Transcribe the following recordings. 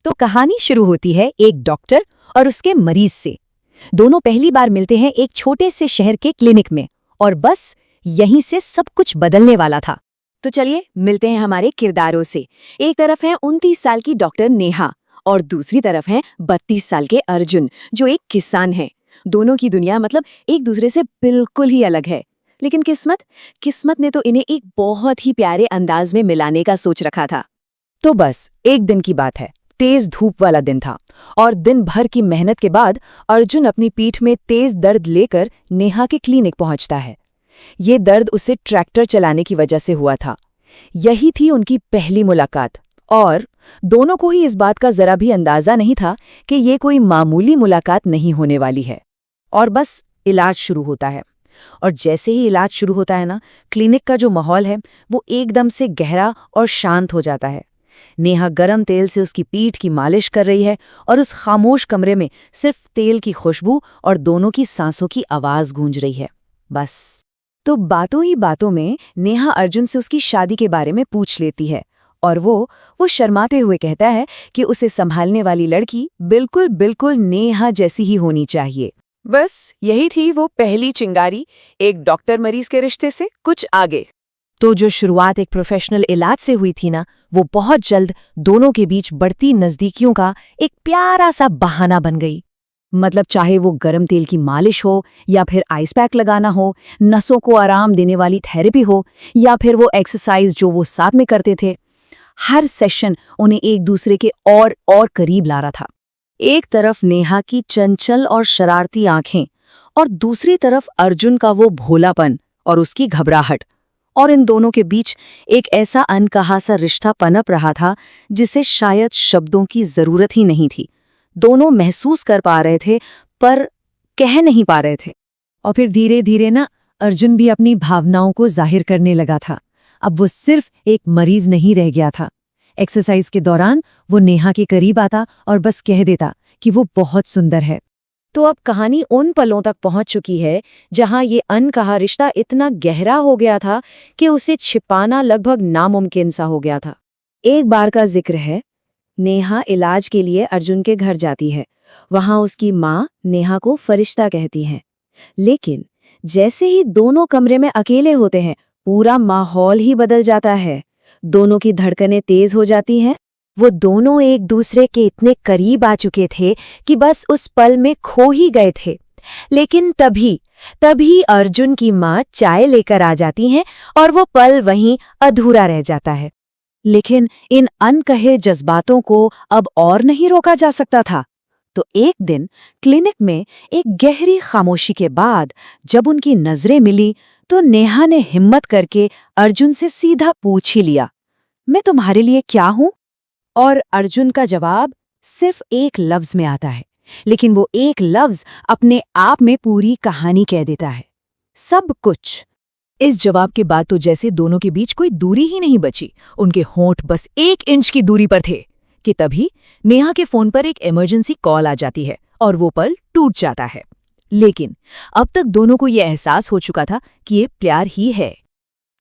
तो कहानी शुरू होती है एक डॉक्टर और उसके मरीज से। दोनों पहली बार मिलते हैं एक छोटे से शहर के क्लिनिक में, और बस यहीं से सब कुछ बदलने वाला था। तो चलिए मिलते हैं हमारे किरदारों से। एक तरफ है 29 साल की डॉक्टर नेहा और दूसरी तरफ है 32 साल के अर्जुन, जो एक किसान है। दोनों की दुनिया मतलब एक दूसरे से बिल्कुल ही अलग है। लेकिन किस्मत ने तो इन्हें एक बहुत ही प्यारे अंदाज में मिलाने का सोच रखा था। तो बस एक दिन की बात है। तेज धूप वाला दिन था और दिन भर की मेहनत के बाद अर्जुन अपनी पीठ में तेज दर्द लेकर नेहा के क्लिनिक पहुंचता है। ये दर्द उसे ट्रैक्टर चलाने की वजह से हुआ था। यही थी उनकी पहली मुलाकात, और दोनों को ही इस बात का जरा भी अंदाजा नहीं था कि ये कोई मामूली मुलाकात नहीं होने वाली है। और बस इलाज शुरू होता है, और जैसे ही इलाज शुरू होता है ना, क्लिनिक का जो माहौल है वो एकदम से गहरा और शांत हो जाता है। नेहा गरम तेल से उसकी पीठ की मालिश कर रही है और उस खामोश कमरे में सिर्फ तेल की खुशबू और दोनों की सांसों की आवाज गूंज रही है। बस तो बातों ही बातों में नेहा अर्जुन से उसकी शादी के बारे में पूछ लेती है, और वो शर्माते हुए कहता है कि उसे संभालने वाली लड़की बिल्कुल बिल्कुल नेहा जैसी ही होनी चाहिए। बस यही थी वो पहली चिंगारी, एक डॉक्टर मरीज के रिश्ते से कुछ आगे। तो जो शुरुआत एक प्रोफेशनल इलाज से हुई थी ना, वो बहुत जल्द दोनों के बीच बढ़ती नज़दीकियों का एक प्यारा सा बहाना बन गई। मतलब चाहे वो गरम तेल की मालिश हो, या फिर आइस पैक लगाना हो, नसों को आराम देने वाली थेरेपी हो, या फिर वो एक्सरसाइज जो वो साथ में करते थे, हर सेशन उन्हें एक दूसरे के और करीब ला रहा था। एक तरफ नेहा की चंचल और शरारती आंखें, और दूसरी तरफ अर्जुन का वो भोलापन और उसकी घबराहट। और इन दोनों के बीच एक ऐसा अनकहा सा रिश्ता पनप रहा था जिसे शायद शब्दों की जरूरत ही नहीं थी। दोनों महसूस कर पा रहे थे पर कह नहीं पा रहे थे। और फिर धीरे धीरे ना, अर्जुन भी अपनी भावनाओं को जाहिर करने लगा था। अब वो सिर्फ एक मरीज नहीं रह गया था। एक्सरसाइज के दौरान वो नेहा के करीब आता और बस कह देता कि वो बहुत सुंदर है। तो अब कहानी उन पलों तक पहुंच चुकी है जहां ये अनकहा रिश्ता इतना गहरा हो गया था कि उसे छिपाना लगभग नामुमकिन सा हो गया था। एक बार का जिक्र है, नेहा इलाज के लिए अर्जुन के घर जाती है। वहां उसकी माँ नेहा को फरिश्ता कहती हैं। लेकिन जैसे ही दोनों कमरे में अकेले होते हैं, पूरा माहौल ही बदल जाता है। दोनों की धड़कनें तेज हो जाती हैं। वो दोनों एक दूसरे के इतने करीब आ चुके थे कि बस उस पल में खो ही गए थे। लेकिन तभी अर्जुन की माँ चाय लेकर आ जाती हैं और वो पल वहीं अधूरा रह जाता है। लेकिन इन अनकहे जज्बातों को अब और नहीं रोका जा सकता था। तो एक दिन क्लिनिक में एक गहरी खामोशी के बाद जब उनकी नजरें मिली, तो नेहा ने हिम्मत करके अर्जुन से सीधा पूछ ही लिया, मैं तुम्हारे लिए क्या हूं? और अर्जुन का जवाब सिर्फ एक लफ्ज में आता है, लेकिन वो एक लफ्ज अपने आप में पूरी कहानी कह देता है, सब कुछ। इस जवाब के बाद तो जैसे दोनों के बीच कोई दूरी ही नहीं बची। उनके होंठ बस 1 इंच की दूरी पर थे कि तभी नेहा के फोन पर एक इमरजेंसी कॉल आ जाती है और वो पल टूट जाता है। लेकिन अब तक दोनों को ये एहसास हो चुका था कि ये प्यार ही है।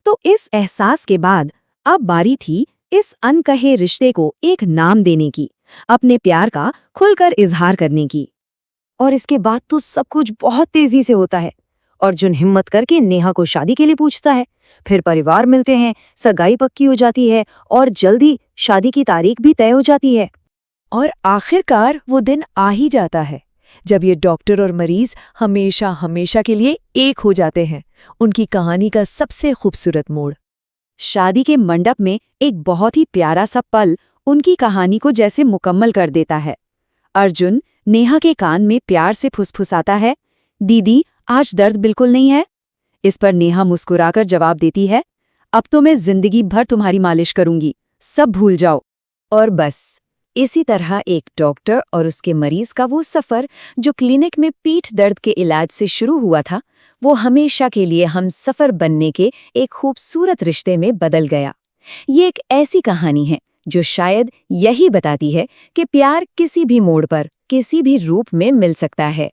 तो इस एहसास के बाद अब बारी थी इस अनकहे रिश्ते को एक नाम देने की, अपने प्यार का खुलकर इजहार करने की। और इसके बाद तो सब कुछ बहुत तेजी से होता है। अर्जुन हिम्मत करके नेहा को शादी के लिए पूछता है। फिर परिवार मिलते हैं, सगाई पक्की हो जाती है और जल्दी शादी की तारीख भी तय हो जाती है। और आखिरकार वो दिन आ ही जाता है जब ये डॉक्टर और मरीज हमेशा हमेशा के लिए एक हो जाते हैं। उनकी कहानी का सबसे खूबसूरत मोड़। शादी के मंडप में एक बहुत ही प्यारा सा पल उनकी कहानी को जैसे मुकम्मल कर देता है। अर्जुन नेहा के कान में प्यार से फुसफुसाता है, दीदी आज दर्द बिल्कुल नहीं है। इस पर नेहा मुस्कुराकर जवाब देती है, अब तो मैं जिंदगी भर तुम्हारी मालिश करूंगी, सब भूल जाओ। और बस इसी तरह एक डॉक्टर और उसके मरीज का वो सफर जो क्लिनिक में पीठ दर्द के इलाज से शुरू हुआ था, वो हमेशा के लिए हम सफर बनने के एक खूबसूरत रिश्ते में बदल गया। ये एक ऐसी कहानी है जो शायद यही बताती है कि प्यार किसी भी मोड़ पर, किसी भी रूप में मिल सकता है।